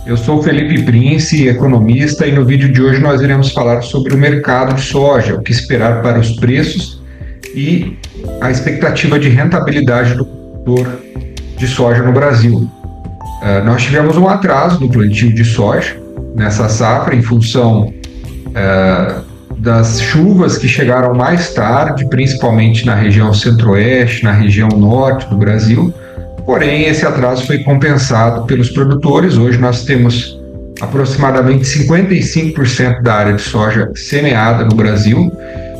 Eu sou o Felipe Prince, economista, e no vídeo de hoje nós iremos falar sobre o mercado de soja, o que esperar para os preços e a expectativa de rentabilidade do produtor de soja no Brasil. Nós tivemos um atraso no plantio de soja nessa safra em função das chuvas que chegaram mais tarde, principalmente na região centro-oeste, na região norte do Brasil. Porém, esse atraso foi compensado pelos produtores. Hoje nós temos aproximadamente 55% da área de soja semeada no Brasil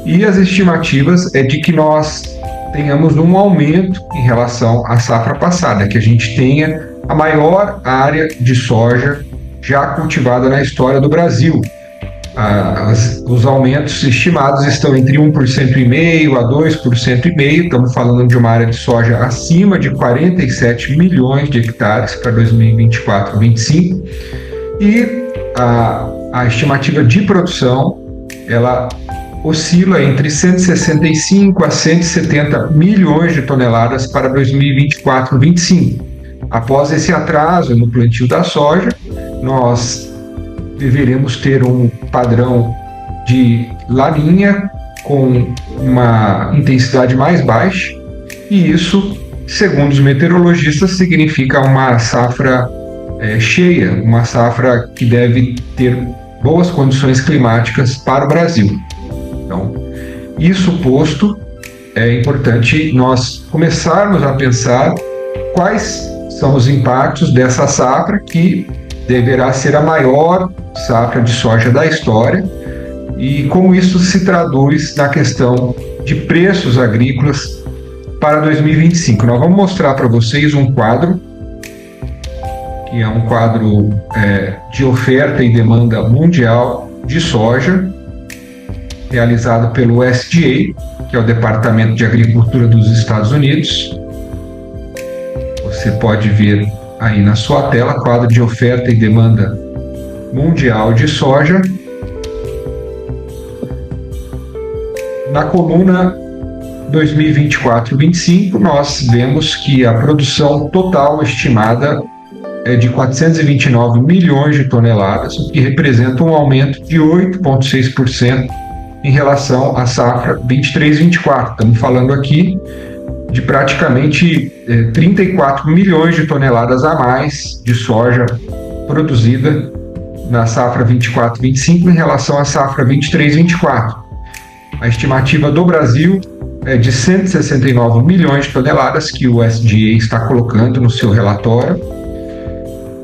e as estimativas é de que nós tenhamos um aumento em relação à safra passada, que a gente tenha a maior área de soja já cultivada na história do Brasil. Os aumentos estimados estão entre 1,5% a 2,5%. Estamos falando de uma área de soja acima de 47 milhões de hectares para 2024-25. E a estimativa de produção ela oscila entre 165 a 170 milhões de toneladas para 2024-25. Após esse atraso no plantio da soja, nós deveremos ter um padrão de laninha com uma intensidade mais baixa, e isso, segundo os meteorologistas, significa uma safra cheia, uma safra que deve ter boas condições climáticas para o Brasil. Então, isso posto, é importante nós começarmos a pensar quais são os impactos dessa safra, que deverá ser a maior safra de soja da história, e como isso se traduz na questão de preços agrícolas para 2025. Nós vamos mostrar para vocês um quadro, que é um quadro de oferta e demanda mundial de soja, realizado pelo USDA, que é o Departamento de Agricultura dos Estados Unidos. Você pode ver aí na sua tela, quadro de oferta e demanda mundial de soja. Na coluna 2024-25, nós vemos que a produção total estimada é de 429 milhões de toneladas, o que representa um aumento de 8,6% em relação à safra 23-24. Estamos falando aqui de praticamente 34 milhões de toneladas a mais de soja produzida na safra 24-25 em relação à safra 23-24. A estimativa do Brasil é de 169 milhões de toneladas que o USDA está colocando no seu relatório.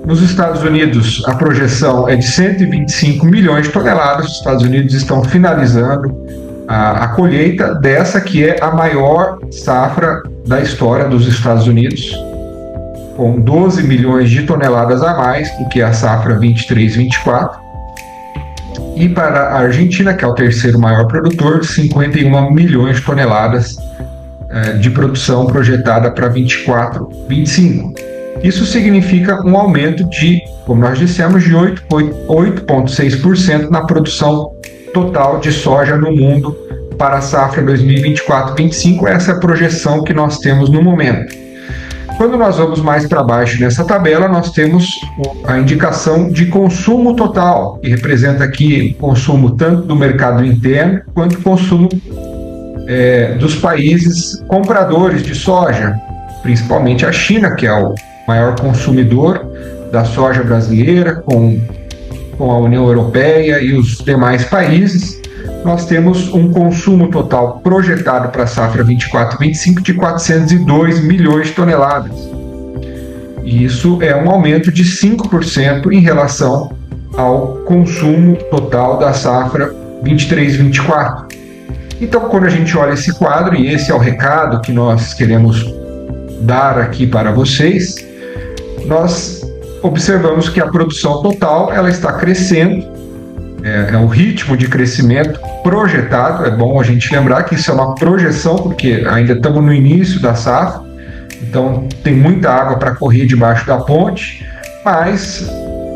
Nos Estados Unidos, a projeção é de 125 milhões de toneladas. Os Estados Unidos estão finalizando a colheita dessa que é a maior safra da história dos Estados Unidos, com 12 milhões de toneladas a mais do que a safra 23-24. E para a Argentina, que é o terceiro maior produtor, 51 milhões de toneladas de produção projetada para 24-25. Isso significa um aumento de, como nós dissemos, de 8,6% na produção total de soja no mundo para a safra 2024-25. Essa é a projeção que nós temos no momento. Quando nós vamos mais para baixo nessa tabela, nós temos a indicação de consumo total, que representa aqui consumo tanto do mercado interno quanto consumo dos países compradores de soja, principalmente a China, que é o maior consumidor da soja brasileira, com a União Europeia e os demais países. Nós temos um consumo total projetado para a safra 24-25 de 402 milhões de toneladas. E isso é um aumento de 5% em relação ao consumo total da safra 23-24. Então, quando a gente olha esse quadro, e esse é o recado que nós queremos dar aqui para vocês, nós observamos que a produção total ela está crescendo, é o ritmo de crescimento projetado. É bom a gente lembrar que isso é uma projeção, porque ainda estamos no início da safra, então tem muita água para correr debaixo da ponte, mas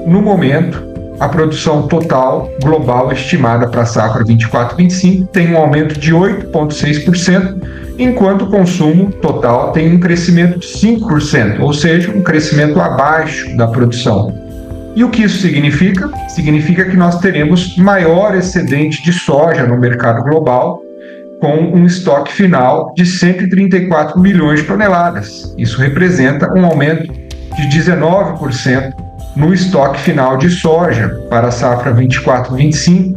no momento a produção total global estimada para a safra 24-25 tem um aumento de 8,6%, enquanto o consumo total tem um crescimento de 5%, ou seja, um crescimento abaixo da produção. E o que isso significa? Significa que nós teremos maior excedente de soja no mercado global, com um estoque final de 134 milhões de toneladas. Isso representa um aumento de 19% no estoque final de soja para a safra 24-25.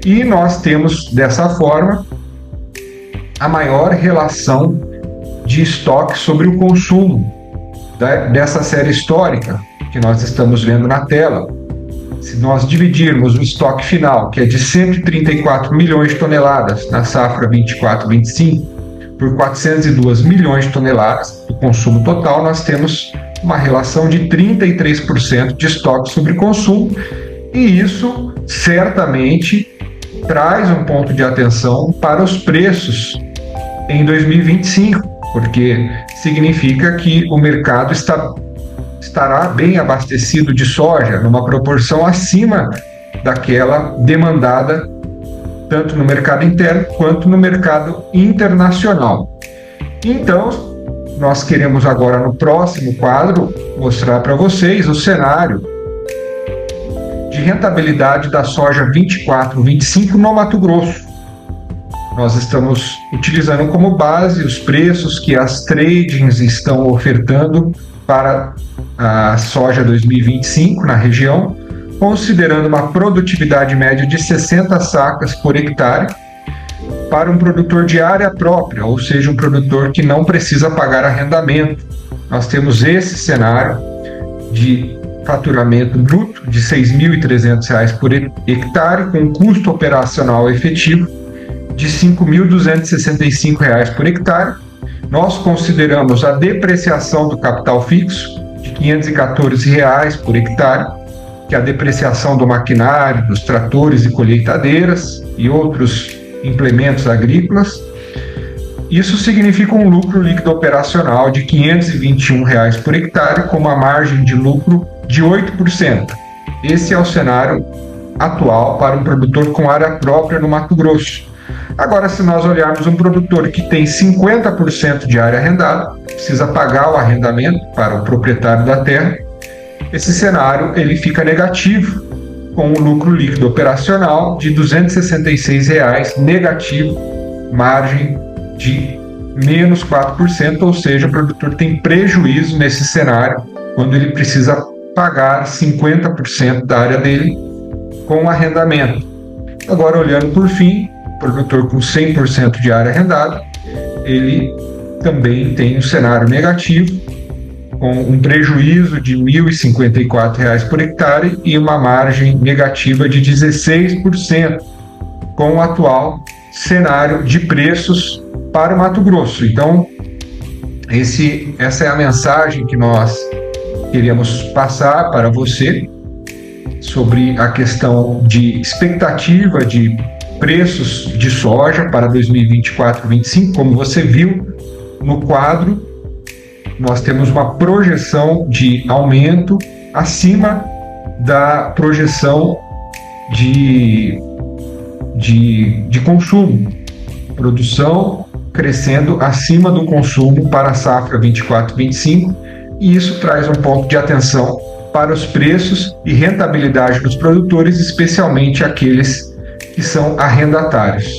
E nós temos, dessa forma, a maior relação de estoque sobre o consumo dessa série histórica que nós estamos vendo na tela. Se nós dividirmos o estoque final, que é de 134 milhões de toneladas na safra 24-25, por 402 milhões de toneladas do consumo total, nós temos uma relação de 33% de estoque sobre consumo, e isso certamente traz um ponto de atenção para os preços em 2025, porque significa que o mercado estará bem abastecido de soja, numa proporção acima daquela demandada tanto no mercado interno quanto no mercado internacional. Então, nós queremos agora, no próximo quadro, mostrar para vocês o cenário de rentabilidade da soja 24-25 no Mato Grosso. Nós estamos utilizando como base os preços que as tradings estão ofertando para a soja 2025 na região, considerando uma produtividade média de 60 sacas por hectare para um produtor de área própria, ou seja, um produtor que não precisa pagar arrendamento. Nós temos esse cenário de faturamento bruto de R$ 6.300 por hectare, com um custo operacional efetivo de R$ 5.265 por hectare. Nós consideramos a depreciação do capital fixo de R$ 514 por hectare, que é a depreciação do maquinário, dos tratores e colheitadeiras e outros implementos agrícolas. Isso significa um lucro líquido operacional de R$ 521 por hectare, com uma margem de lucro de 8%. Esse é o cenário atual para um produtor com área própria no Mato Grosso. Agora, se nós olharmos um produtor que tem 50% de área arrendada, precisa pagar o arrendamento para o proprietário da terra, esse cenário ele fica negativo, com um lucro líquido operacional de R$ 266 negativo, margem de menos 4%, ou seja, o produtor tem prejuízo nesse cenário quando ele precisa pagar 50% da área dele com arrendamento. Agora, olhando por fim, produtor com 100% de área arrendada, ele também tem um cenário negativo, com um prejuízo de R$ 1.054 por hectare e uma margem negativa de 16%, com o atual cenário de preços para o Mato Grosso. Então, essa é a mensagem que nós queríamos passar para você sobre a questão de expectativa de preços de soja para 2024-25. Como você viu no quadro, nós temos uma projeção de aumento acima da projeção de consumo. Produção crescendo acima do consumo para a safra 24-25, e isso traz um ponto de atenção para os preços e rentabilidade dos produtores, especialmente aqueles que são arrendatários.